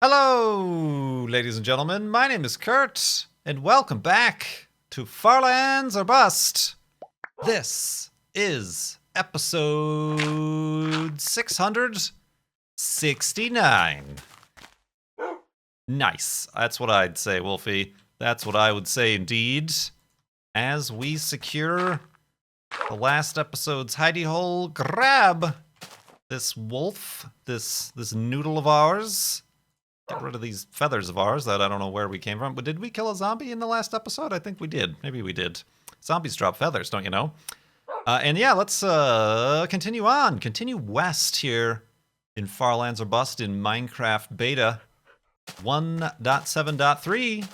Hello, ladies and gentlemen. My name is Kurt, and welcome back to Farlands or Bust. This is episode 669. Nice. That's what I'd say, Wolfie. That's what I would say indeed. As we secure the last episode's hidey hole, grab this wolf, this noodle of ours. Get rid of these feathers of ours that I don't know where we came from. But did we kill a zombie in the last episode? I think we did. Maybe we did. Zombies drop feathers, don't you know? And yeah, let's continue on. Continue west here in Farlands or Bust in Minecraft Beta 1.7.3.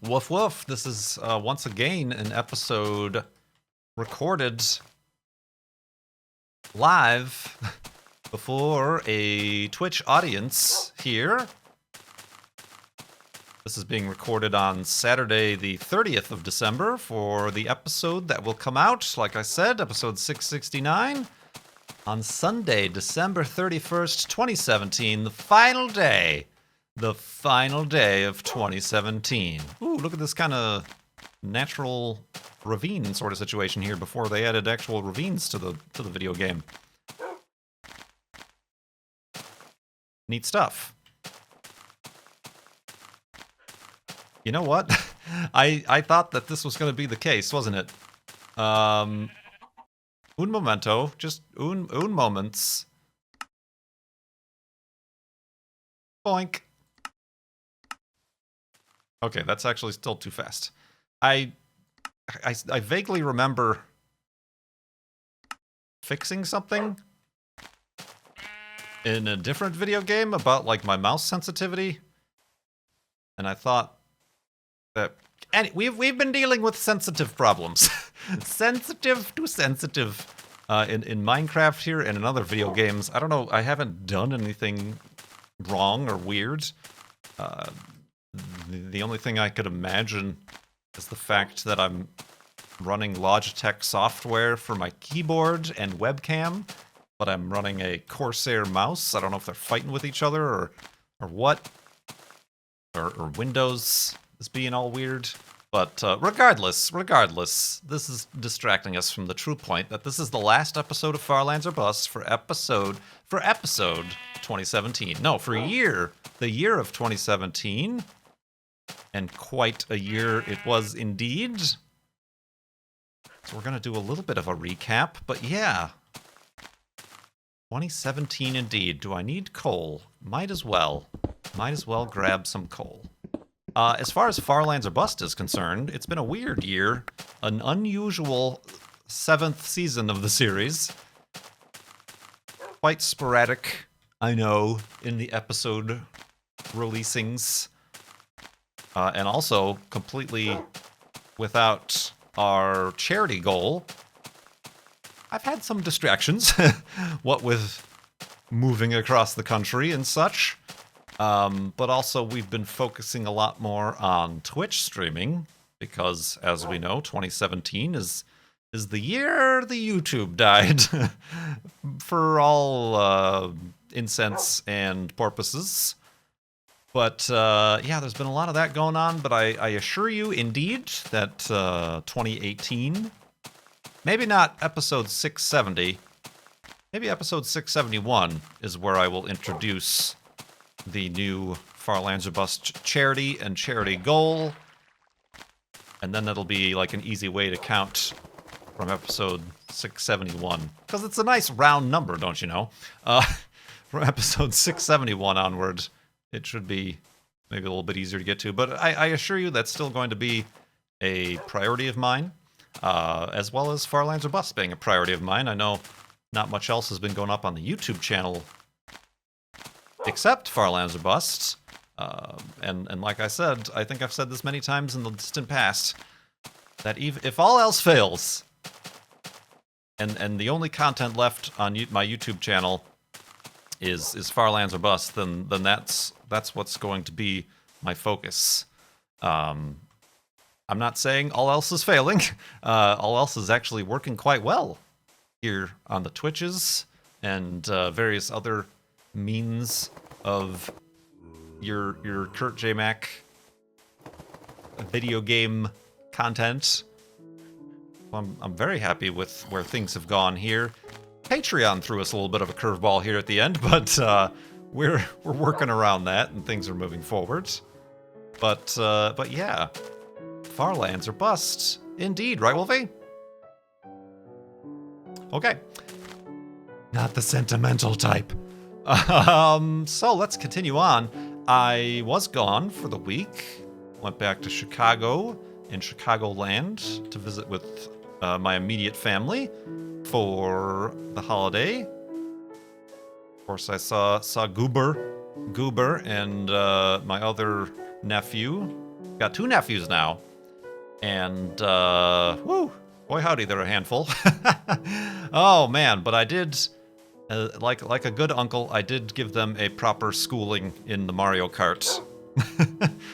Woof woof. This is once again an episode recorded live before a Twitch audience here. This is being recorded on Saturday the 30th of December for the episode that will come out, like I said, episode 669, on Sunday, December 31st, 2017, the final day of 2017. Ooh, look at this kind of natural ravine sort of situation here before they added actual ravines to the video game. Neat stuff. You know what? I thought that this was going to be the case, wasn't it? Un momento. Just un moments. Boink. Okay, that's actually still too fast. I vaguely remember fixing something in a different video game about, like, my mouse sensitivity. And I thought that... And we've been dealing with sensitive problems. Sensitive to sensitive in Minecraft here and in other video games. I don't know, I haven't done anything wrong or weird. The only thing I could imagine is the fact that I'm running Logitech software for my keyboard and webcam, but I'm running a Corsair mouse. I don't know if they're fighting with each other or what. Or Windows is being all weird. But regardless, this is distracting us from the true point that this is the last episode of Farlands or Bust for episode 2017. No, for the year of 2017. And quite a year it was indeed. So we're going to do a little bit of a recap, but yeah. 2017 indeed. Do I need coal? Might as well. Might as well grab some coal. As far as Farlands or Bust is concerned, it's been a weird year. An unusual 7th season of the series. Quite sporadic, I know, in the episode releasings. And also completely without our charity goal. I've had some distractions, what with moving across the country and such. But also we've been focusing a lot more on Twitch streaming because, as we know, 2017 is the year the YouTube died for all intents and purposes. But yeah, there's been a lot of that going on, but I assure you indeed that 2018, maybe not episode 670, maybe episode 671 is where I will introduce the new Farlands or Bust charity and charity goal. And then that'll be like an easy way to count from episode 671. Because it's a nice round number, don't you know? From episode 671 onward, it should be maybe a little bit easier to get to. But I assure you that's still going to be a priority of mine. As well as Farlands or Bust being a priority of mine. I know not much else has been going up on the YouTube channel except Farlands or Bust. And like I said, I think I've said this many times in the distant past, that if all else fails, and the only content left on my YouTube channel is Farlands or Bust, then that's what's going to be my focus. I'm not saying all else is failing. All else is actually working quite well here on the Twitches and various other means of your Kurt J. Mac video game content. I'm very happy with where things have gone here. Patreon threw us a little bit of a curveball here at the end, but we're working around that and things are moving forward. But yeah, Far Lands or bust, indeed, right, Wolfie? Okay, not the sentimental type. So let's continue on. I was gone for the week. Went back to Chicago in Chicagoland to visit with my immediate family for the holiday. Of course, I saw Goober, and my other nephew. Got 2 nephews now, and whoo, boy howdy, they're a handful. Oh man, but I did. Like a good uncle, I did give them a proper schooling in the Mario Kart.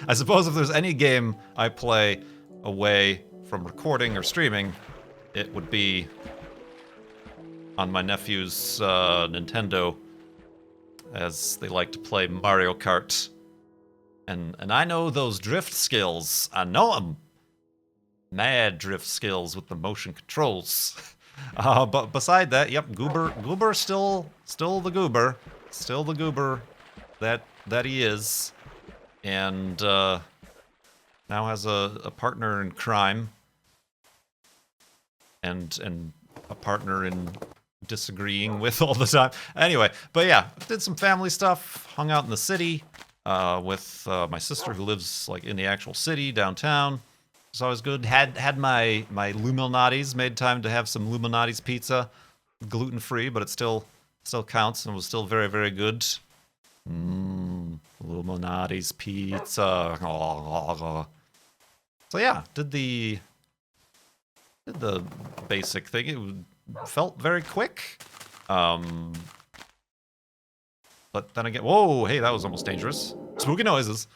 I suppose if there's any game I play away from recording or streaming, it would be on my nephew's Nintendo, as they like to play Mario Kart. And I know those drift skills. I know them. Mad drift skills with the motion controls. But beside that, yep, Goober still the Goober. Still the Goober that he is. And now has a partner in crime. And a partner in disagreeing with all the time. Anyway, but yeah, did some family stuff, hung out in the city with my sister who lives like in the actual city downtown. It's always good. Had my Luminati's, made time to have some Luminati's pizza, gluten free, but it still counts and was still very, very good. Luminati's pizza. So yeah, did the basic thing. It felt very quick. But then again, whoa, hey, that was almost dangerous. Spooky noises.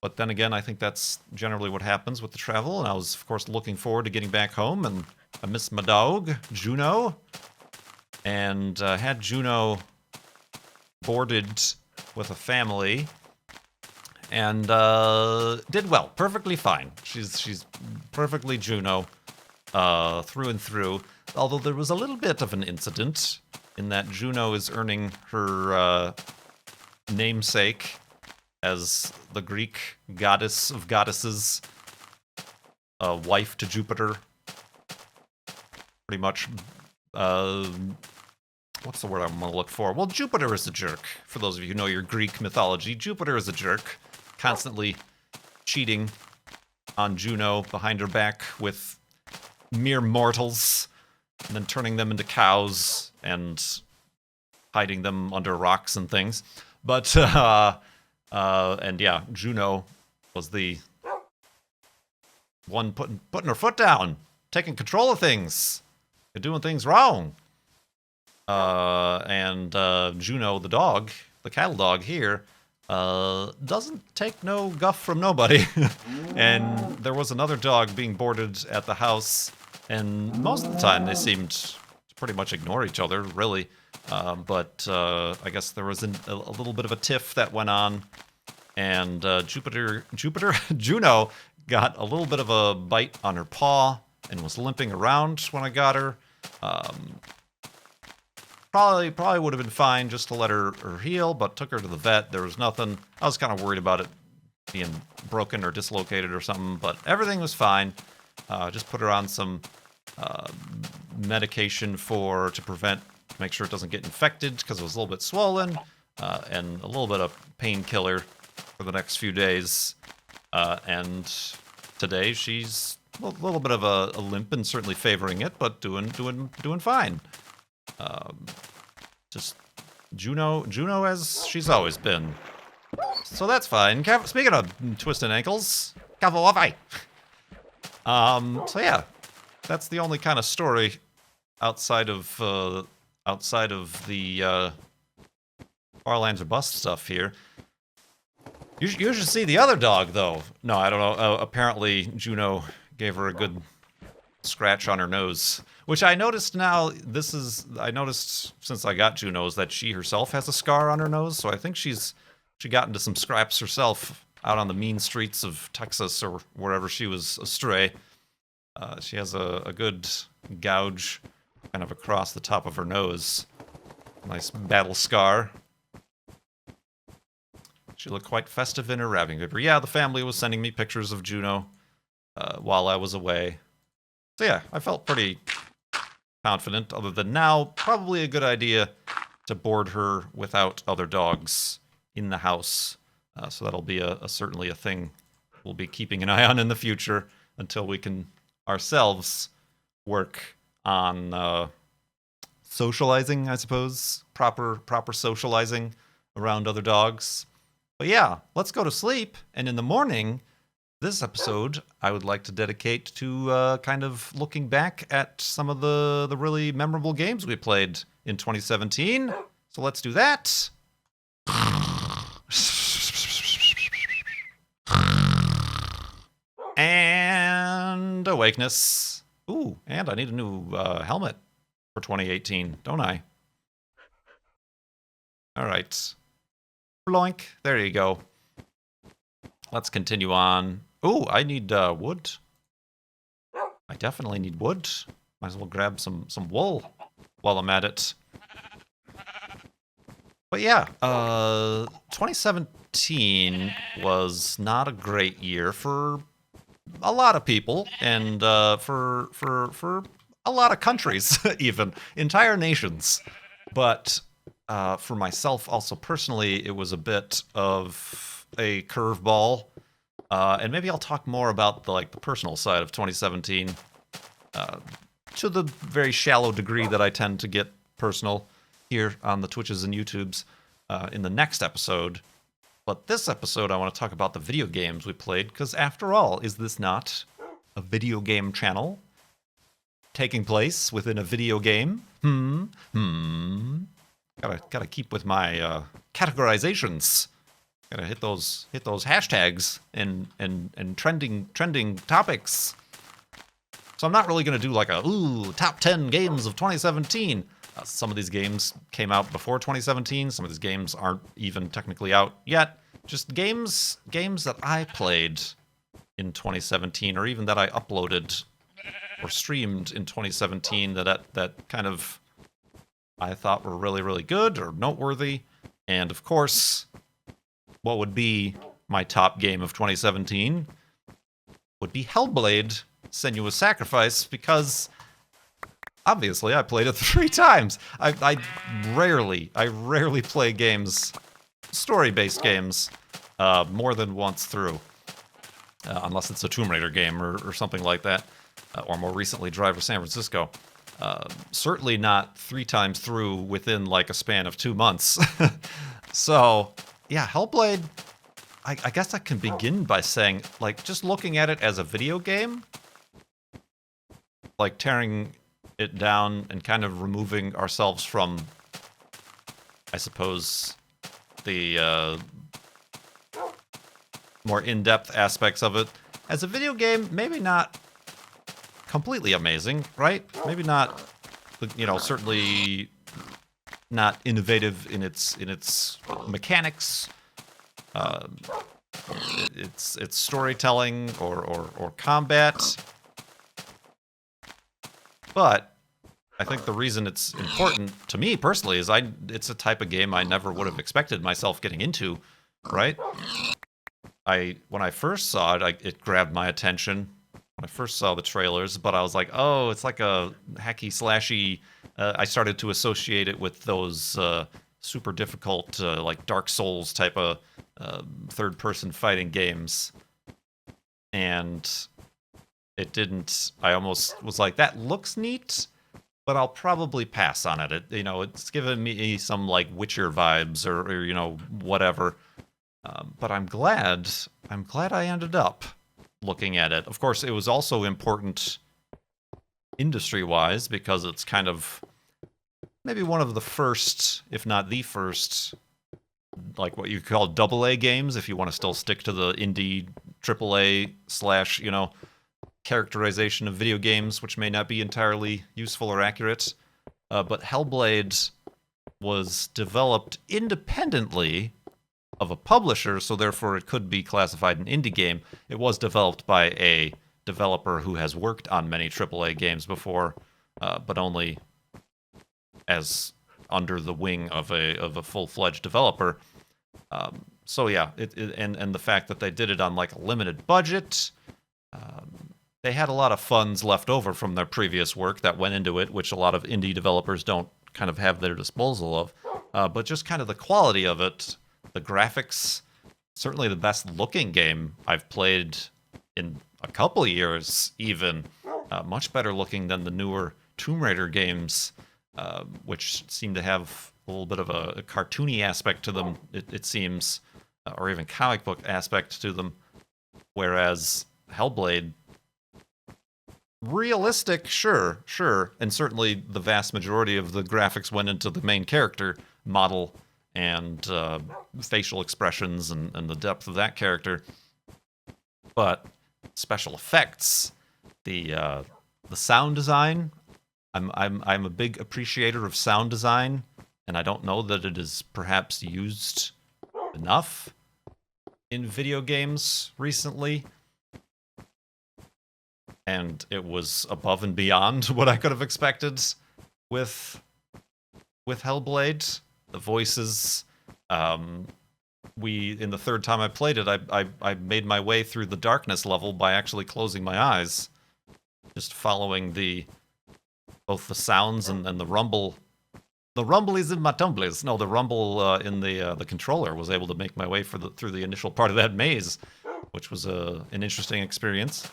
But then again, I think that's generally what happens with the travel. And I was, of course, looking forward to getting back home. And I missed my dog, Juno. And had Juno boarded with a family. And did well. Perfectly fine. She's perfectly Juno through and through. Although there was a little bit of an incident in that Juno is earning her namesake as the Greek goddess of goddesses, wife to Jupiter. Pretty much, what's the word I'm going to look for? Well, Jupiter is a jerk. For those of you who know your Greek mythology, Jupiter is a jerk, constantly cheating on Juno behind her back with mere mortals, and then turning them into cows and hiding them under rocks and things. But, and yeah, Juno was the one putting her foot down, taking control of things, and doing things wrong. And Juno, the dog, the cattle dog here, doesn't take no guff from nobody. And there was another dog being boarded at the house, and most of the time they seemed to pretty much ignore each other, really. But I guess there was a little bit of a tiff that went on, and Juno got a little bit of a bite on her paw and was limping around when I got her. Probably would have been fine just to let her heal, but took her to the vet. There was nothing. I was kind of worried about it being broken or dislocated or something, but everything was fine. Just put her on some medication to make sure it doesn't get infected because it was a little bit swollen, and a little bit of painkiller for the next few days. And today she's a little bit of a limp and certainly favoring it, but doing fine. Just Juno as she's always been. So that's fine. Speaking of twisting ankles, So yeah, that's the only kind of story outside of the Far Lands or Bust stuff here. You should see the other dog, though. No, I don't know. Apparently, Juno gave her a good scratch on her nose, which I noticed now. I noticed since I got Juno's that she herself has a scar on her nose, so I think she's she got into some scraps herself out on the mean streets of Texas or wherever she was astray. She has a good gouge kind of across the top of her nose. Nice battle scar. She looked quite festive in her wrapping paper. Yeah, the family was sending me pictures of Juno while I was away. So yeah, I felt pretty confident, other than now, probably a good idea to board her without other dogs in the house. So that'll be certainly a thing we'll be keeping an eye on in the future until we can ourselves work on socializing, I suppose. Proper socializing around other dogs. But yeah, let's go to sleep. And in the morning, this episode I would like to dedicate to kind of looking back at some of the really memorable games we played in 2017. So let's do that. And awakeness. Ooh, and I need a new helmet for 2018, don't I? All right. Bloink. There you go. Let's continue on. Ooh, I need wood. I definitely need wood. Might as well grab some wool while I'm at it. But yeah, 2017 was not a great year for a lot of people, and for a lot of countries, even entire nations. But for myself, also personally, it was a bit of a curveball. And maybe I'll talk more about the personal side of 2017 to the very shallow degree that I tend to get personal here on the Twitches and YouTubes in the next episode. But this episode, I want to talk about the video games we played, because after all, is this not a video game channel taking place within a video game? Gotta keep with my categorizations. Gotta hit those hashtags and trending topics. So I'm not really gonna do like a top 10 games of 2017. Some of these games came out before 2017. Some of these games aren't even technically out yet. Just games that I played in 2017, or even that I uploaded or streamed in 2017 that kind of I thought were really, really good or noteworthy. And of course, what would be my top game of 2017 would be Hellblade: Senua's Sacrifice, because obviously I played it 3 times. I rarely play games, story-based games, more than once through, unless it's a Tomb Raider game or something like that, or more recently Driver San Francisco. Certainly not 3 times through within like a span of 2 months. So yeah, Hellblade, I guess I can begin by saying, like, just looking at it as a video game, like tearing it down and kind of removing ourselves from, I suppose, the more in-depth aspects of it. As a video game, maybe not completely amazing, right? Maybe not, certainly not innovative in its mechanics, its storytelling or combat. But I think the reason it's important to me personally is it's a type of game I never would have expected myself getting into, right? When I first saw it, it grabbed my attention when I first saw the trailers, but I was like, oh, it's like a hacky slashy. I started to associate it with those super difficult, like Dark Souls type of third-person fighting games, and it didn't. I almost was like, that looks neat, but I'll probably pass on it. It's given me some like Witcher vibes or whatever. But I'm glad I ended up looking at it. Of course, it was also important industry-wise because it's kind of maybe one of the first, if not the first, like what you call AA games, if you want to still stick to the indie AAA / characterization of video games, which may not be entirely useful or accurate. But Hellblade was developed independently of a publisher, so therefore it could be classified an indie game. It was developed by a developer who has worked on many AAA games before, but only as under the wing of a full-fledged developer. So yeah, and the fact that they did it on like a limited budget, they had a lot of funds left over from their previous work that went into it, which a lot of indie developers don't kind of have their disposal of. But just kind of the quality of it, the graphics, certainly the best looking game I've played in a couple years, even. Much better looking than the newer Tomb Raider games, which seem to have a little bit of a cartoony aspect to them, it seems, or even comic book aspect to them. Whereas Hellblade, realistic, sure, and certainly the vast majority of the graphics went into the main character model and facial expressions and the depth of that character. But special effects, the sound design, I'm a big appreciator of sound design, and I don't know that it is perhaps used enough in video games recently. And it was above and beyond what I could have expected with Hellblade. The voices, in the third time I played it, I made my way through the darkness level by actually closing my eyes, just following both the sounds and the rumble. The rumblies in my tumblies. No, the rumble in the controller was able to make my way through the initial part of that maze, which was an interesting experience.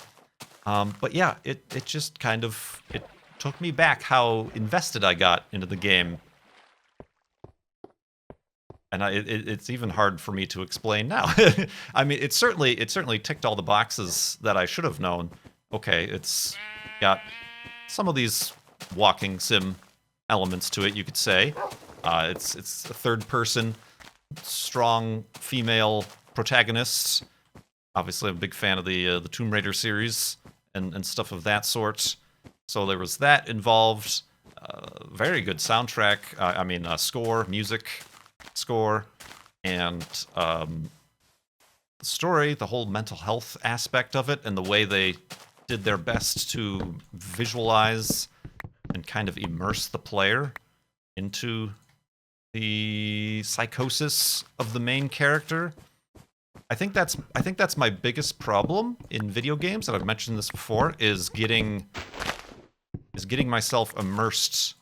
But yeah, it just kind of, it took me back how invested I got into the game. And it's even hard for me to explain now. I mean, it certainly ticked all the boxes that I should have known. Okay, it's got some of these walking sim elements to it, you could say. It's a third-person, strong female protagonist. Obviously, I'm a big fan of the Tomb Raider series and stuff of that sort. So there was that involved. Very good soundtrack. Music score, and the story, the whole mental health aspect of it, and the way they did their best to visualize and kind of immerse the player into the psychosis of the main character. I think that's my biggest problem in video games, and I've mentioned this before, is getting myself immersed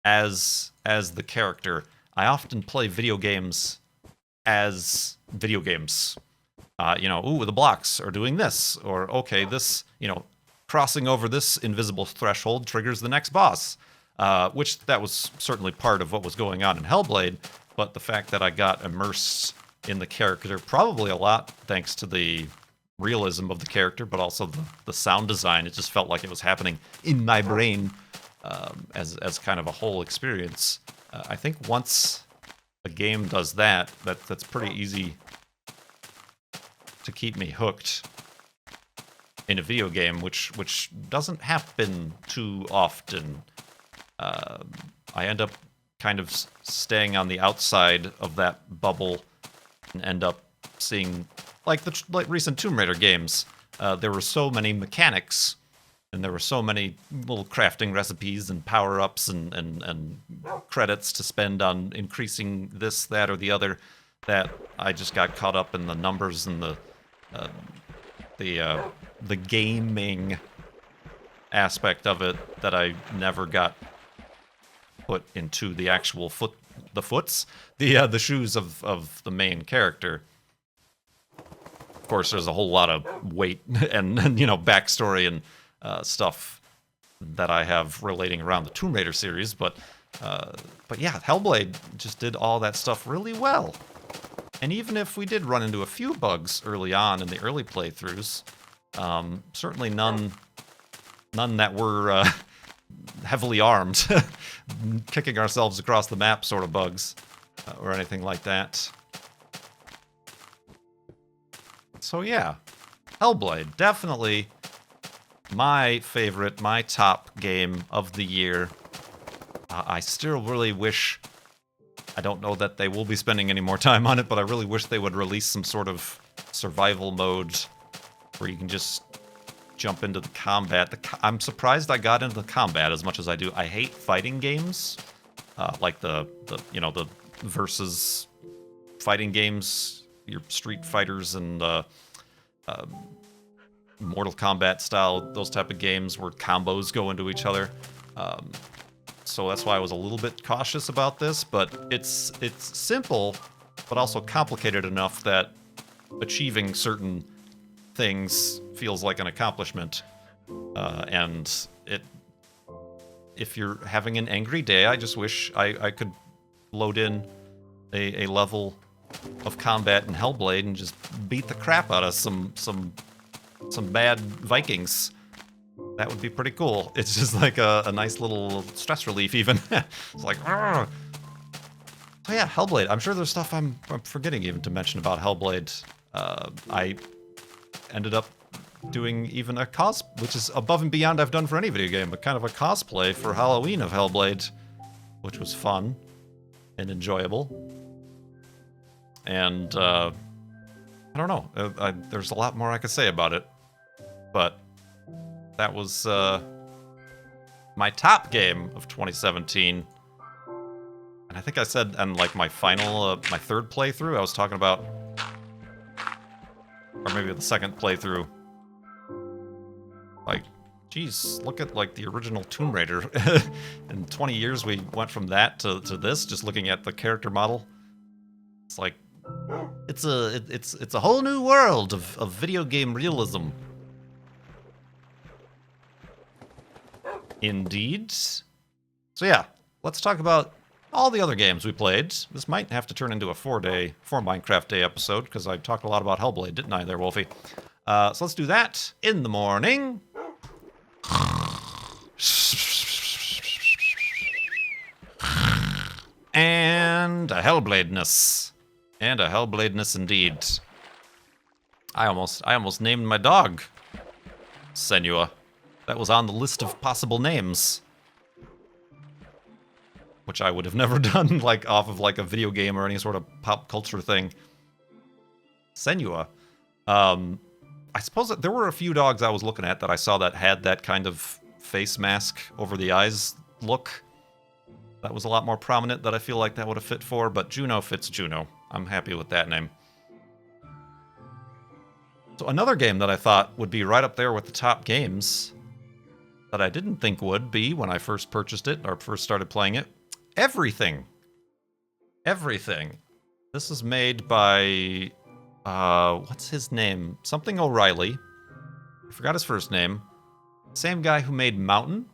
as the character. I often play video games as video games. The blocks are doing this, or okay, this, crossing over this invisible threshold triggers the next boss, which that was certainly part of what was going on in Hellblade, but the fact that I got immersed in the character, probably a lot thanks to the realism of the character, but also the sound design, it just felt like it was happening in my brain as kind of a whole experience. I think once a game does that's pretty easy to keep me hooked in a video game, which doesn't happen too often. I end up kind of staying on the outside of that bubble and end up seeing, like recent Tomb Raider games, there were so many mechanics, and there were so many little crafting recipes and power-ups and credits to spend on increasing this, that, or the other, that I just got caught up in the numbers and the gaming aspect of it that I never got put into the actual the shoes of the main character. Of course, there's a whole lot of weight and backstory and stuff that I have relating around the Tomb Raider series, but yeah, Hellblade just did all that stuff really well. And even if we did run into a few bugs early on in the early playthroughs, certainly none that were heavily armed, kicking ourselves across the map sort of bugs, or anything like that. So yeah, Hellblade, definitely my favorite, my top game of the year. I still really wish I don't know that they will be spending any more time on it, but I really wish they would release some sort of survival mode where you can just jump into the combat. I'm surprised I got into the combat as much as I do. I hate fighting games, like the versus fighting games, your Street Fighters and Mortal Kombat style, those type of games where combos go into each other. So that's why I was a little bit cautious about this, but it's simple, but also complicated enough that achieving certain things feels like an accomplishment. And if you're having an angry day, I just wish I could load in a level of combat in Hellblade and just beat the crap out of some bad Vikings. That would be pretty cool. It's just like a nice little stress relief, even. It's like, argh. So yeah, Hellblade. I'm sure there's stuff I'm forgetting even to mention about Hellblade. I ended up doing even a which is above and beyond I've done for any video game, but kind of a cosplay for Halloween of Hellblade, which was fun and enjoyable. And I don't know. There's a lot more I could say about it, but that was my top game of 2017. And I think I said on like my final, my third playthrough, I was talking about, or maybe the second playthrough. Like, geez, look at like the original Tomb Raider. In 20 years, we went from that to this. Just looking at the character model, it's like it's a whole new world of video game realism. Indeed. So yeah, let's talk about all the other games we played. This might have to turn into a 4 Minecraft Day episode, because I talked a lot about Hellblade, didn't I there, Wolfie? So let's do that in the morning. And a Hellblade-ness. And a Hellblade-ness indeed. I almost named my dog Senua. That was on the list of possible names. Which I would have never done, like, off of, like, a video game or any sort of pop culture thing. Senua. I suppose that there were a few dogs I was looking at that I saw that had that kind of face mask over the eyes look. That was a lot more prominent that I feel like that would have fit for, but Juno fits Juno. I'm happy with that name. So another game that I thought would be right up there with the top games that I didn't think would be when I first purchased it or first started playing it. Everything. Everything. This is made by, what's his name? Something O'Reilly. I forgot his first name. Same guy who made Mountain,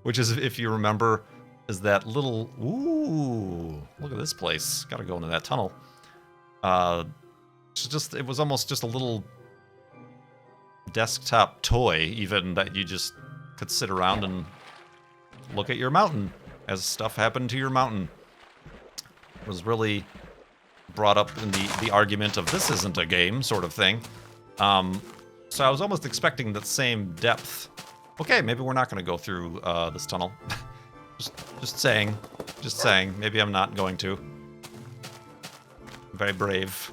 which is, if you remember, is that little, ooh, look at this place. Gotta go into that tunnel. It was almost just a little desktop toy, even, that you just could sit around and look at your mountain as stuff happened to your mountain. It was really brought up in the argument of this isn't a game sort of thing. So I was almost expecting that same depth. Okay, maybe we're not going to go through this tunnel. just saying. Just saying. Maybe I'm not going to. I'm very brave.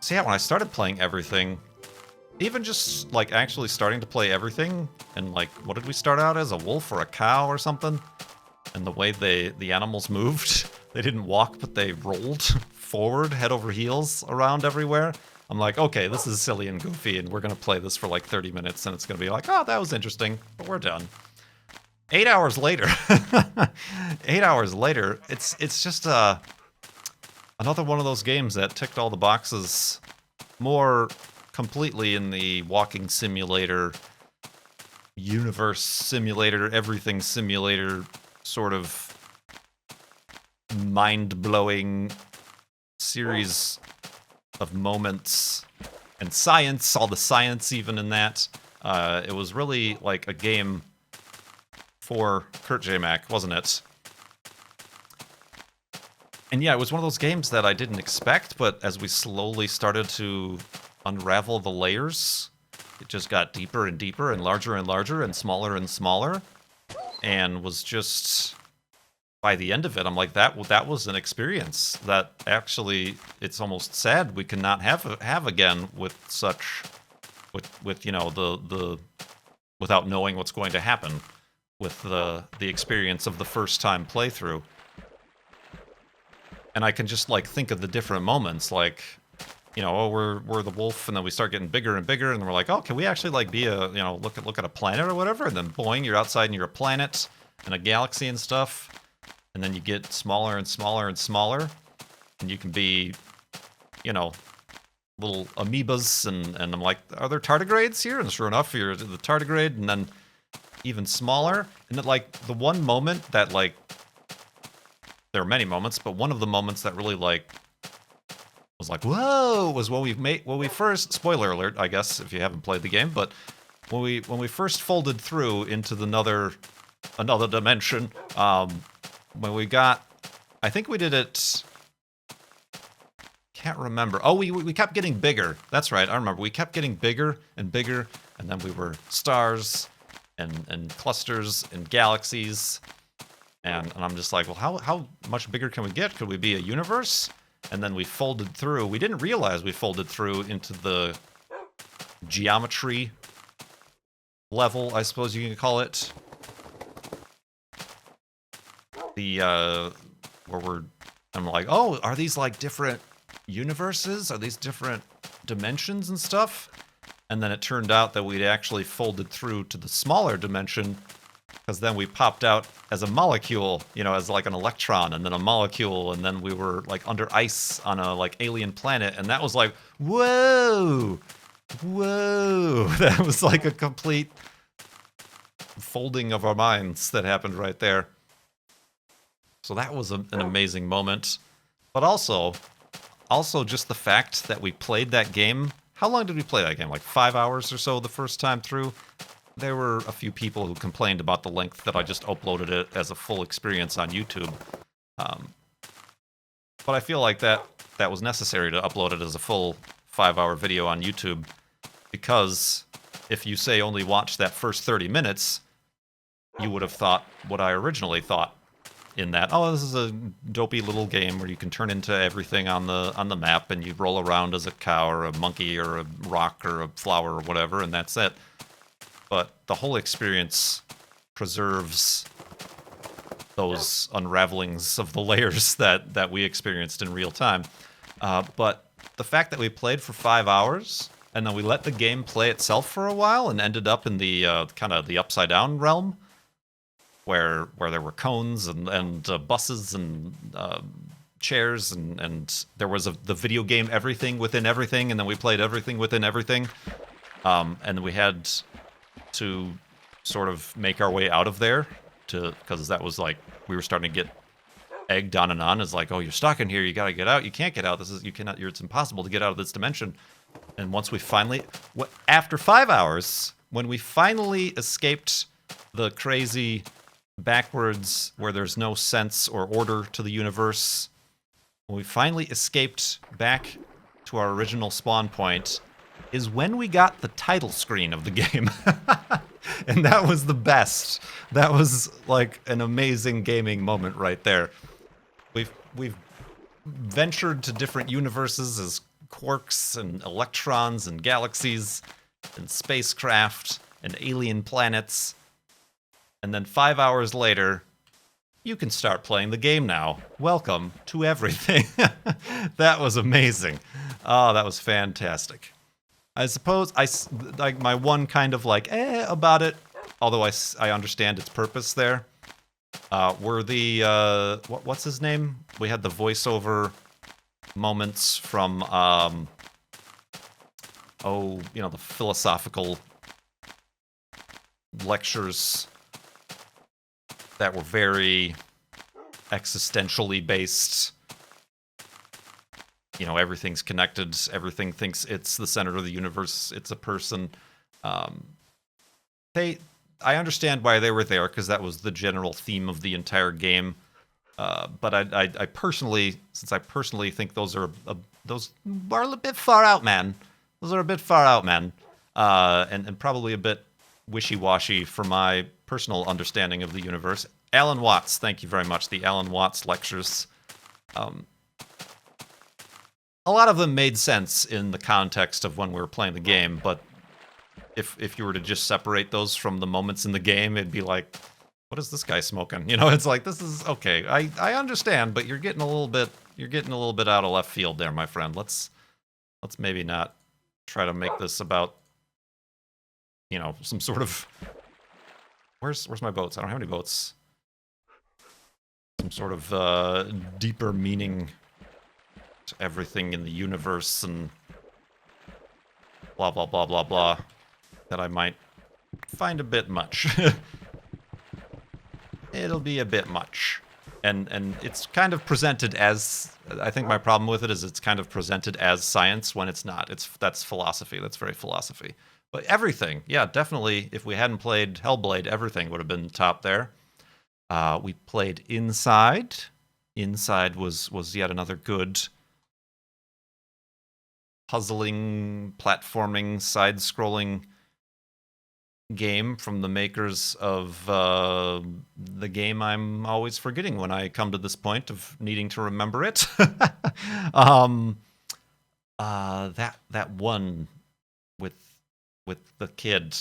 So yeah, when I started playing everything, even just, like, actually starting to play everything, and, like, what did we start out as? A wolf or a cow or something? And the way the animals moved, they didn't walk, but they rolled forward, head over heels, around everywhere. I'm like, okay, this is silly and goofy, and we're gonna play this for, like, 30 minutes, and it's gonna be like, oh, that was interesting, but we're done. 8 hours later, 8 hours later, it's just, another one of those games that ticked all the boxes more completely in the walking simulator, universe simulator, everything simulator sort of mind-blowing series of moments and science, all the science even in that. It was really like a game for Kurt J. Mac, wasn't it? And yeah, it was one of those games that I didn't expect, but as we slowly started to unravel the layers, it just got deeper and deeper and larger and larger and smaller and smaller, and was just by the end of it, I'm like, that was an experience that actually, it's almost sad we cannot have again with such, with you know, the without knowing what's going to happen with the experience of the first time playthrough. And I can just like think of the different moments, like, you know, oh, we're the wolf, and then we start getting bigger and bigger, and then we're like, oh, can we actually like be a, you know, look at a planet or whatever? And then boing, you're outside and you're a planet and a galaxy and stuff, and then you get smaller and smaller and smaller, and you can be, you know, little amoebas, and I'm like, are there tardigrades here? And sure enough, you're the tardigrade, and then even smaller, and then like the one moment that like, there are many moments, but one of the moments that really like was like, whoa, was when we first, spoiler alert, I guess, if you haven't played the game, but when we first folded through into another dimension, when we got, I think we did it, can't remember. Oh, we kept getting bigger. That's right, I remember. We kept getting bigger and bigger, and then we were stars and clusters and galaxies, and I'm just like, well, how much bigger can we get? Could we be a universe? And then we folded through. We didn't realize we folded through into the geometry level, I suppose you can call it. The, where I'm like, oh, are these like different universes? Are these different dimensions and stuff? And then it turned out that we'd actually folded through to the smaller dimension, because then we popped out as a molecule, you know, as like an electron, and then a molecule, and then we were like under ice on a like alien planet, and that was like, whoa, that was like a complete folding of our minds that happened right there. So that was an amazing moment. But also just the fact that we played that game. How long did we play that game? Like 5 hours or so the first time through? There were a few people who complained about the length that I just uploaded it as a full experience on YouTube. But I feel like that was necessary to upload it as a full 5-hour video on YouTube, because if you say only watch that first 30 minutes, you would have thought what I originally thought, in that, oh, this is a dopey little game where you can turn into everything on the map, and you roll around as a cow or a monkey or a rock or a flower or whatever, and that's it. But the whole experience preserves those unravelings of the layers that we experienced in real time. But the fact that we played for 5 hours, and then we let the game play itself for a while, and ended up in the kind of the upside down realm, where there were cones and buses and chairs, and there was the video game everything within everything, and then we played everything within everything, and we had to sort of make our way out of there, because that was like, we were starting to get egged on and on. It's like, oh, you're stuck in here, you gotta get out, you can't get out, it's impossible to get out of this dimension. And once we finally, after 5 hours, when we finally escaped the crazy backwards, where there's no sense or order to the universe, when we finally escaped back to our original spawn point, is when we got the title screen of the game. And that was the best. That was like an amazing gaming moment right there. We've ventured to different universes as quarks and electrons and galaxies and spacecraft and alien planets. And then 5 hours later, you can start playing the game now. Welcome to everything. That was amazing. Oh, that was fantastic. I suppose like my one kind of like about it, although I understand its purpose there, were the what's his name? We had the voiceover moments from the philosophical lectures that were very existentially based. You know, everything's connected, everything thinks it's the center of the universe, it's a person. I understand why they were there, because that was the general theme of the entire game. But I personally, since I personally think those are a bit far out, man. Those are a bit far out, man. And probably a bit wishy-washy for my personal understanding of the universe. Alan Watts, thank you very much. The Alan Watts lectures. A lot of them made sense in the context of when we were playing the game, but if you were to just separate those from the moments in the game, it'd be like, what is this guy smoking? You know, it's like, this is okay. I understand, but you're getting a little bit out of left field there, my friend. Let's maybe not try to make this about, you know, some sort of, where's my boats? I don't have any boats. Some sort of deeper meaning to everything in the universe and blah blah blah blah blah that I might find a bit much. It'll be a bit much. And it's kind of presented as, I think my problem with it is it's kind of presented as science when it's not. That's philosophy. That's very philosophy. But everything, yeah, definitely, if we hadn't played Hellblade, everything would have been top there. We played Inside. Inside was yet another good puzzling, platforming, side-scrolling game from the makers of the game I'm always forgetting when I come to this point of needing to remember it. That one with the kid.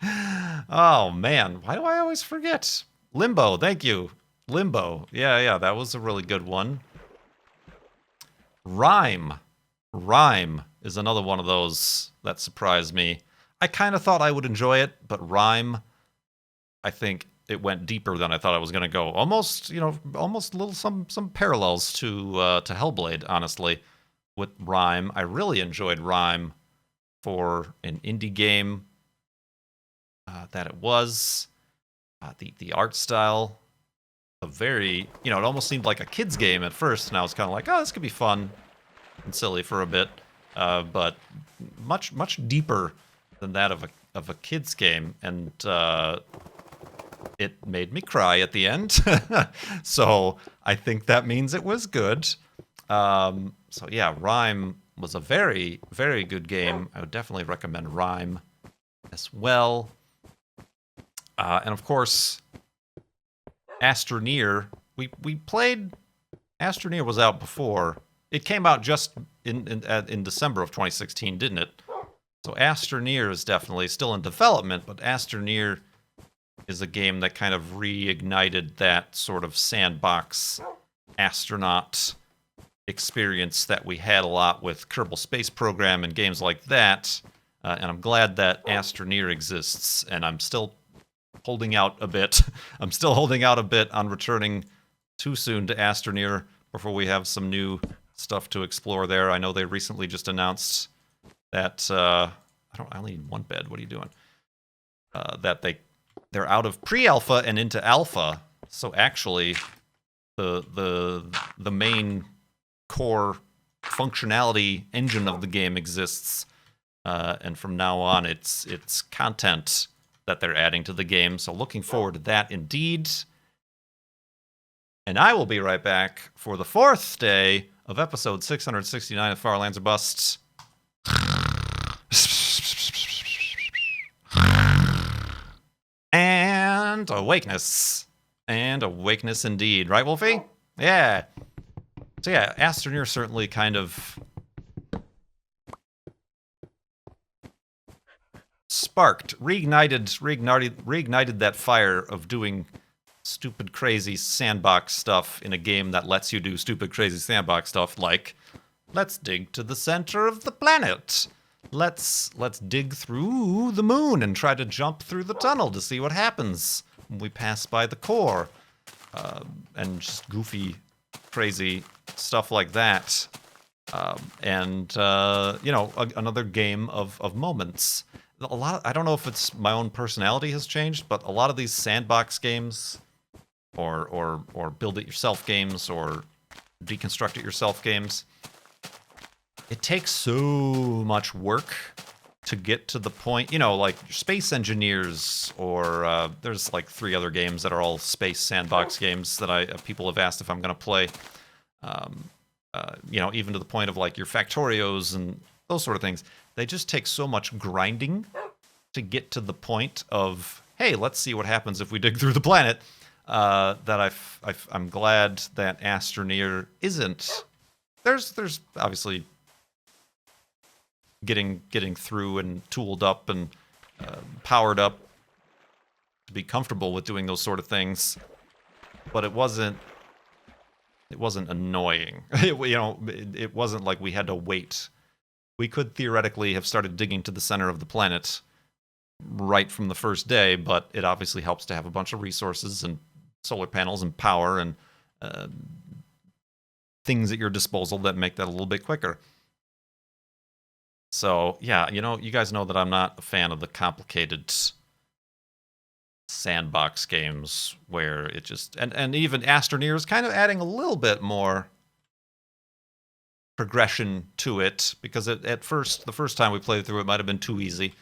Oh man, why do I always forget? Limbo, thank you. Limbo. Yeah, that was a really good one. Rime is another one of those that surprised me. I kind of thought I would enjoy it, but Rime, I think it went deeper than I thought I was going to go. Almost a little some parallels to Hellblade, honestly, with Rime. I really enjoyed Rime for an indie game that it was. The art style, a very, it almost seemed like a kid's game at first, and I was kind of like, oh, this could be fun and silly for a bit, but much deeper than that of a kid's game, and it made me cry at the end. So I think that means it was good. So yeah, Rime was a very, very good game. I would definitely recommend Rime as well. And of course, Astroneer. We played. Astroneer was out before. It came out just in December of 2016, didn't it? So Astroneer is definitely still in development, but Astroneer is a game that kind of reignited that sort of sandbox astronaut experience that we had a lot with Kerbal Space Program and games like that. And I'm glad that Astroneer exists, and I'm still holding out a bit. I'm still holding out a bit on returning too soon to Astroneer before we have some new stuff to explore there. I know they recently just announced that I only need one bed. What are you doing? That they're out of pre-alpha and into alpha. So actually, the main core functionality engine of the game exists, and from now on, it's content that they're adding to the game. So looking forward to that indeed. And I will be right back for the 4th day of episode 669 of Far Lands or Busts. And awakeness. And awakeness indeed. Right, Wolfie? Yeah. So yeah, Astroneer certainly kind of reignited that fire of doing stupid, crazy sandbox stuff in a game that lets you do stupid, crazy sandbox stuff, like, let's dig to the center of the planet. Let's dig through the moon and try to jump through the tunnel to see what happens when we pass by the core. And just goofy, crazy stuff like that. Another game of moments. I don't know if it's my own personality has changed, but a lot of these sandbox games or build it yourself games or deconstruct it yourself games, it takes so much work to get to the point, like Space Engineers, or there's like 3 other games that are all space sandbox games that people have asked if I'm going to play. Even to the point of like your Factorios and those sort of things. They just take so much grinding to get to the point of, hey, let's see what happens if we dig through the planet. that I'm glad that Astroneer isn't. There's obviously getting through and tooled up and powered up to be comfortable with doing those sort of things, but it wasn't annoying. It wasn't like we had to wait. We could theoretically have started digging to the center of the planet right from the first day, but it obviously helps to have a bunch of resources and solar panels and power and things at your disposal that make that a little bit quicker. So, yeah, you guys know that I'm not a fan of the complicated sandbox games where it just... And even Astroneer is kind of adding a little bit more progression to it, because the first time we played through it might have been too easy.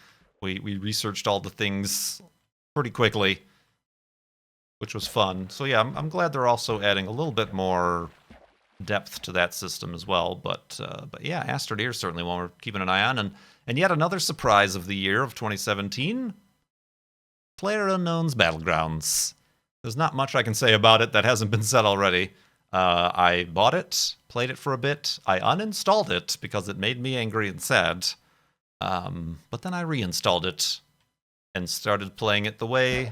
We researched all the things pretty quickly, which was fun. So yeah, I'm glad they're also adding a little bit more depth to that system as well. But yeah, Astroneer is certainly one we're keeping an eye on. And yet another surprise of the year of 2017, PlayerUnknown's Battlegrounds. There's not much I can say about it that hasn't been said already. I bought it, played it for a bit. I uninstalled it because it made me angry and sad. But then I reinstalled it and started playing it the way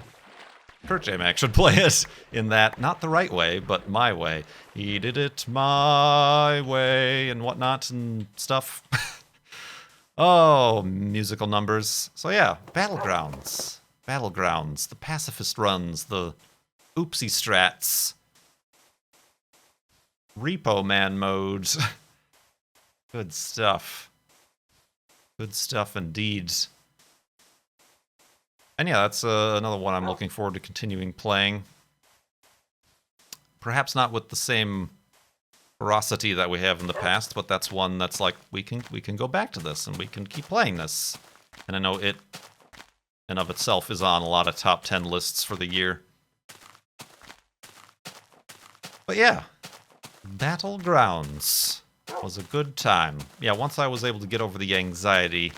Kurt J. Mac should play it, in that, not the right way, but my way. He did it my way and whatnot and stuff. Oh, musical numbers. So yeah, Battlegrounds. Battlegrounds, the pacifist runs, the oopsie strats, Repo Man mode. Good stuff. Good stuff indeed. And yeah, that's another one I'm looking forward to continuing playing. Perhaps not with the same ferocity that we have in the past, but that's one that's like, we can go back to this and we can keep playing this. And I know it, in of itself, is on a lot of top 10 lists for the year. But yeah, Battlegrounds was a good time. Yeah, once I was able to get over the anxiety.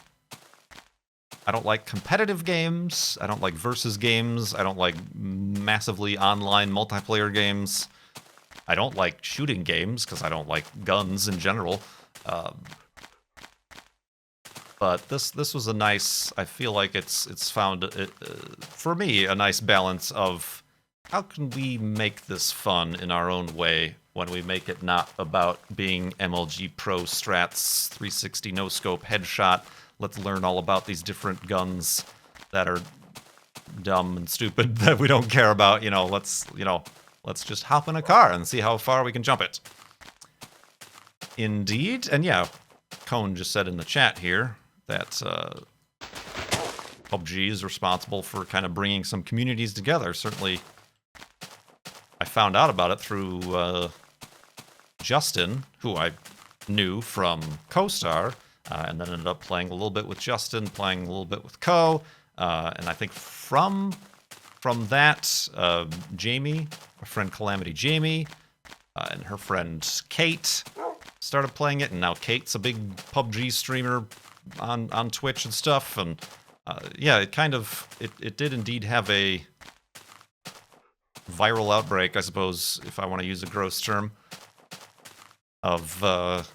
I don't like competitive games. I don't like versus games. I don't like massively online multiplayer games. I don't like shooting games because I don't like guns in general. But this was a nice... I feel like it's found, for me, a nice balance of how can we make this fun in our own way when we make it not about being MLG Pro strats, 360 no-scope headshot. Let's learn all about these different guns that are dumb and stupid that we don't care about. Let's just hop in a car and see how far we can jump it. Indeed. And yeah, Cone just said in the chat here that PUBG is responsible for kind of bringing some communities together. Certainly, I found out about it through Justin, who I knew from CoStar. And then ended up playing a little bit with Justin, playing a little bit with Co. And I think from that, Jamie, our friend Calamity Jamie, and her friend Kate started playing it. And now Kate's a big PUBG streamer on Twitch and stuff. And yeah, it did indeed have a viral outbreak, I suppose, if I want to use a gross term, of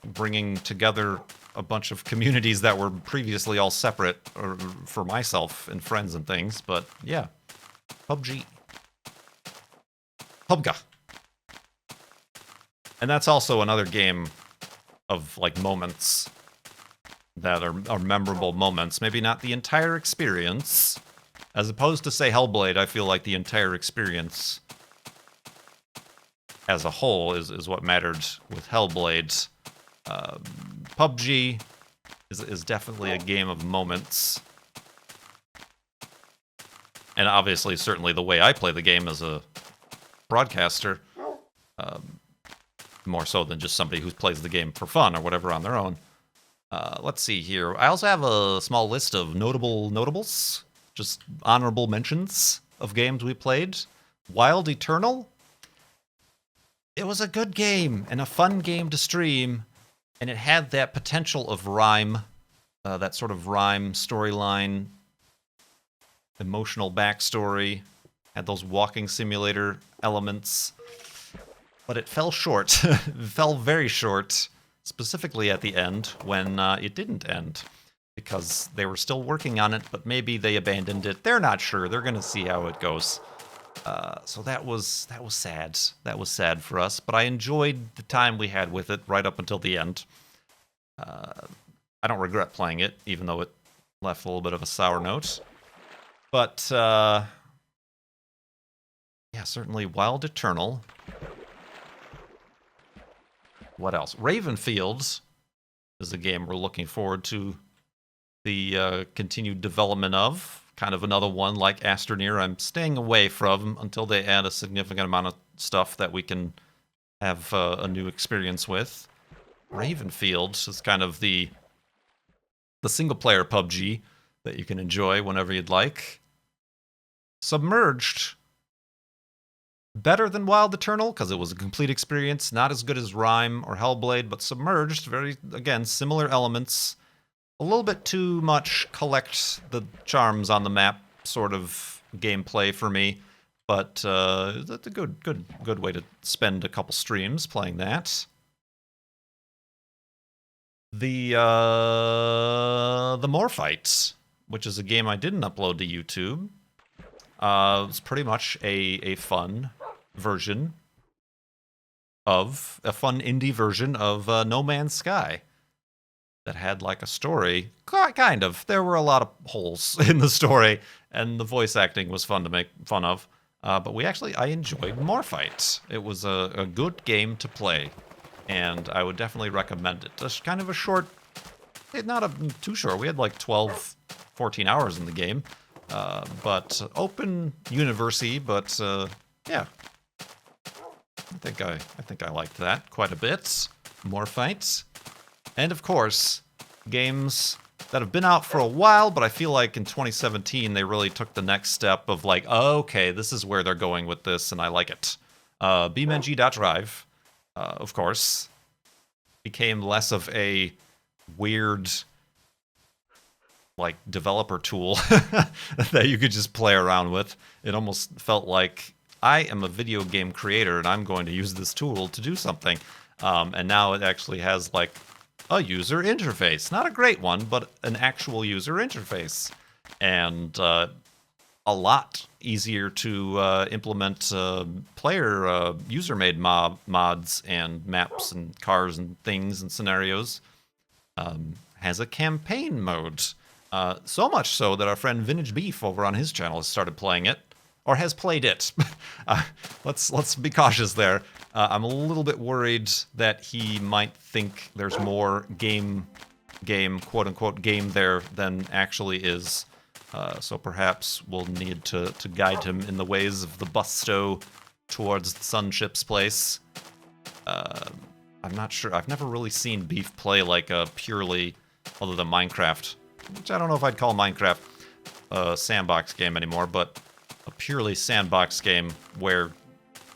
bringing together a bunch of communities that were previously all separate, or for myself and friends and things. But yeah, PUBG. PUBG. And that's also another game of like moments that are memorable moments. Maybe not the entire experience. As opposed to, say, Hellblade, I feel like the entire experience as a whole is what mattered with Hellblade. PUBG is definitely a game of moments. And obviously, certainly the way I play the game as a broadcaster, more so than just somebody who plays the game for fun or whatever on their own. Let's see here. I also have a small list of notables, just honorable mentions of games we played. Wild Eternal. It was a good game and a fun game to stream. And it had that potential of rhyme, that sort of rhyme storyline, emotional backstory, Had those walking simulator elements. But it fell short. It fell very short, specifically at the end when it didn't end. Because they were still working on it, but maybe they abandoned it. They're not sure. They're going to see how it goes. So that was sad. That was sad for us. But I enjoyed the time we had with it right up until the end. I don't regret playing it, even though it left a little bit of a sour note. But, yeah, certainly Wild Eternal. What else? Ravenfield is a game we're looking forward to the continued development of. Kind of another one like Astroneer I'm staying away from until they add a significant amount of stuff that we can have a new experience with. Ravenfield is kind of the single-player PUBG that you can enjoy whenever you'd like. Submerged. Better than Wild Eternal, because it was a complete experience. Not as good as Rime or Hellblade, but Submerged, very, again, similar elements. A little bit too much collect the charms on the map sort of gameplay for me. But that's a good way to spend a couple streams playing that. The Morphites, which is a game I didn't upload to YouTube. It's pretty much a fun version of a fun indie version of No Man's Sky that had like a story. Kind of. There were a lot of holes in the story, and the voice acting was fun to make fun of. But I enjoyed Morphites. It was a good game to play, and I would definitely recommend it. It's kind of a short, not too short. We had like 12, 14 hours in the game. But open university, but yeah. I think I liked that quite a bit. Morphites. And of course, games that have been out for a while, but I feel like in 2017 they really took the next step of like, oh, okay, this is where they're going with this, and I like it. Beamng Drive, of course, became less of a weird like developer tool that you could just play around with. It almost felt like I am a video game creator and I'm going to use this tool to do something. And now it actually has like a user interface. Not a great one, but an actual user interface. And a lot easier to implement player user-made mods and maps and cars and things and scenarios. Has a campaign mode. So much so that our friend Vintage Beef over on his channel has started playing it, or has played it. Let's be cautious there. I'm a little bit worried that he might think there's more game, quote unquote, game there than actually is. So perhaps we'll need to guide him in the ways of the Busto towards the Sunship's place. I'm not sure. I've never really seen Beef play like a purely, other than Minecraft, which I don't know if I'd call Minecraft a sandbox game anymore, but a purely sandbox game where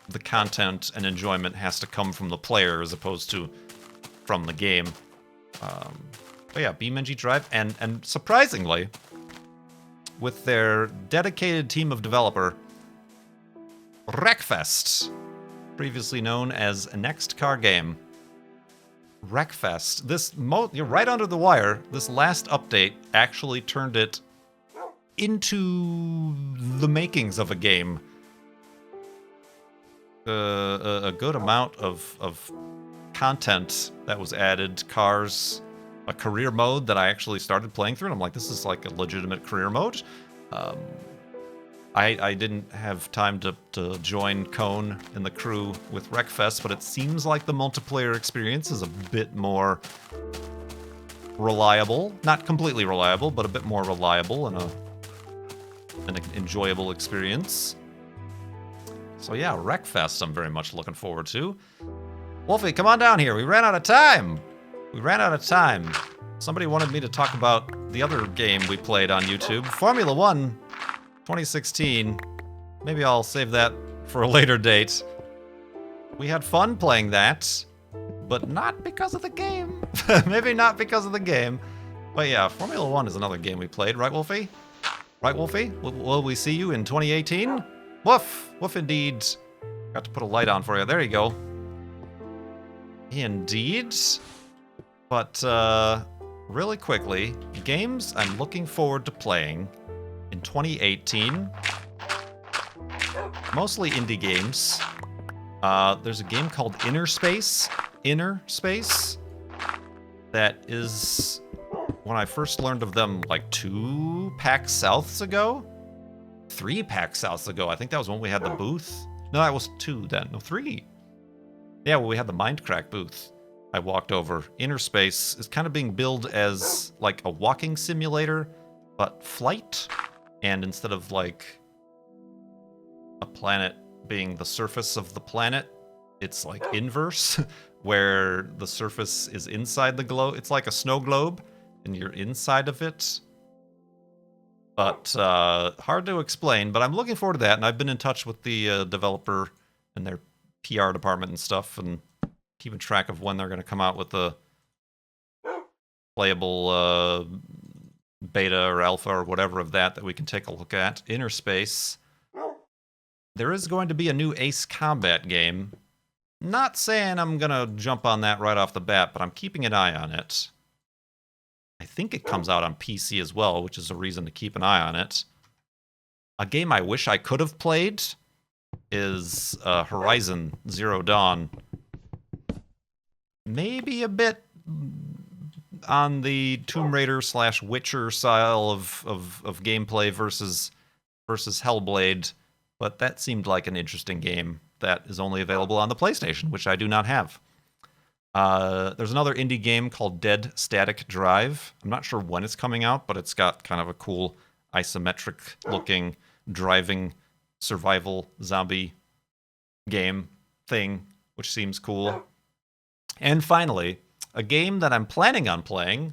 the content and enjoyment has to come from the player as opposed to from the game. But yeah, Beamng Drive, and surprisingly, with their dedicated team of developer, Wreckfest, previously known as Next Car Game. Wreckfest, you're right under the wire. This last update actually turned it into the makings of a game. A good amount of content that was added, cars, a career mode that I actually started playing through, and I'm like, this is like a legitimate career mode. I didn't have time to join Cone in the crew with Wreckfest, but it seems like the multiplayer experience is a bit more reliable. Not completely reliable, but a bit more reliable and an enjoyable experience. So yeah, Wreckfest I'm very much looking forward to. Wolfie, come on down here. We ran out of time. Somebody wanted me to talk about the other game we played on YouTube, Formula 1 2016. Maybe I'll save that for a later date. We had fun playing that, but not because of the game. Maybe not because of the game. But yeah, Formula 1 is another game we played, right, Wolfie? Right, Wolfie? Will we see you in 2018? Woof! Woof indeed. Got to put a light on for you. There you go. Indeed. But, really quickly, games I'm looking forward to playing in 2018. Mostly indie games. There's a game called Inner Space. Inner Space. That is... when I first learned of them, like, 2 PAX Souths ago? 3 PAX Souths ago. I think that was when we had the booth. No, that was 2 then. No, 3. Yeah, well, we had the Mindcrack booth. I walked over. Inner Space is kind of being billed as, like, a walking simulator, but flight. And instead of, like, a planet being the surface of the planet, it's, like, inverse, where the surface is inside the globe. It's like a snow globe, and you're inside of it. But hard to explain, but I'm looking forward to that, and I've been in touch with the developer and their PR department and stuff, and keeping track of when they're going to come out with the playable beta or alpha or whatever of that we can take a look at. Inner Space. There is going to be a new Ace Combat game. Not saying I'm going to jump on that right off the bat, but I'm keeping an eye on it. I think it comes out on PC as well, which is a reason to keep an eye on it. A game I wish I could have played is Horizon Zero Dawn. Maybe a bit on the Tomb Raider / Witcher style of gameplay versus Hellblade, but that seemed like an interesting game that is only available on the PlayStation, which I do not have. There's another indie game called Dead Static Drive. I'm not sure when it's coming out, but it's got kind of a cool isometric-looking driving survival zombie game thing, which seems cool. And finally, a game that I'm planning on playing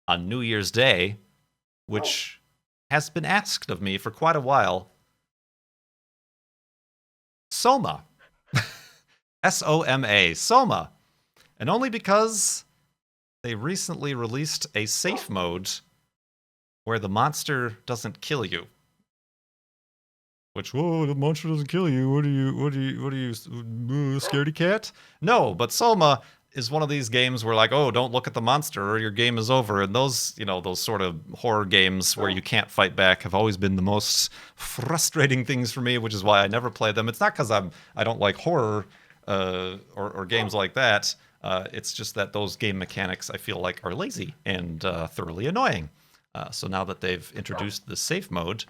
on New Year's Day, which has been asked of me for quite a while. Soma. S-O-M-A. Soma. And only because they recently released a safe mode where the monster doesn't kill you. Which, whoa, the monster doesn't kill you. What are you, scaredy cat? No, but Soma is one of these games where, like, oh, don't look at the monster or your game is over. And those, those sort of horror games where you can't fight back have always been the most frustrating things for me, which is why I never play them. It's not because I don't like horror or games like that. It's just that those game mechanics I feel like are lazy and thoroughly annoying. So now that they've introduced the safe mode,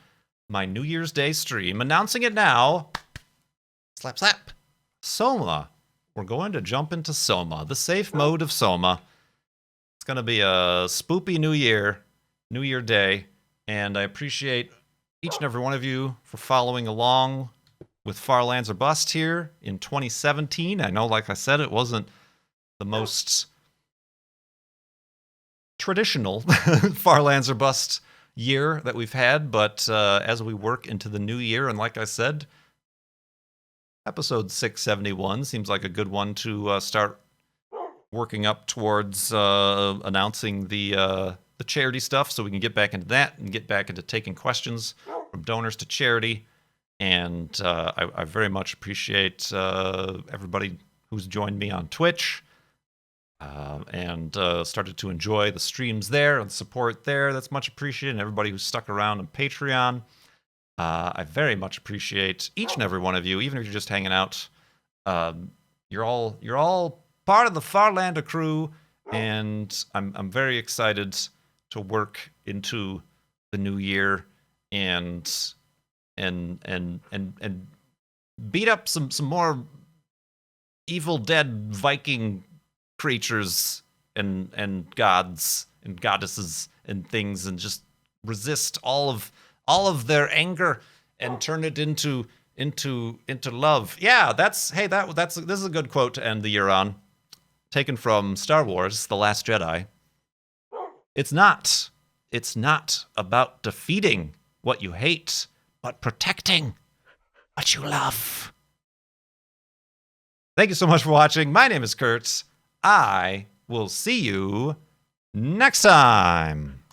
my New Year's Day stream, announcing it now, slap, slap, Soma. We're going to jump into Soma, the safe mode of Soma. It's going to be a spoopy New Year Day, and I appreciate each and every one of you for following along with Far Lands or Bust here in 2017. I know, like I said, it wasn't the most traditional Far Lands or Bust year that we've had, but as we work into the new year, and like I said, episode 671 seems like a good one to start working up towards announcing the charity stuff, so we can get back into that and get back into taking questions from donors to charity. And I very much appreciate everybody who's joined me on Twitch and started to enjoy the streams there and support there. That's much appreciated. And everybody who's stuck around on Patreon. I very much appreciate each and every one of you, even if you're just hanging out. You're all part of the Farlander crew, and I'm very excited to work into the new year and beat up some more evil dead Viking creatures and gods and goddesses and things, and just resist all of their anger and turn it into love. Yeah, this is a good quote to end the year on, taken from Star Wars: The Last Jedi. It's not about defeating what you hate, but protecting what you love. Thank you so much for watching. My name is Kurt. I will see you next time.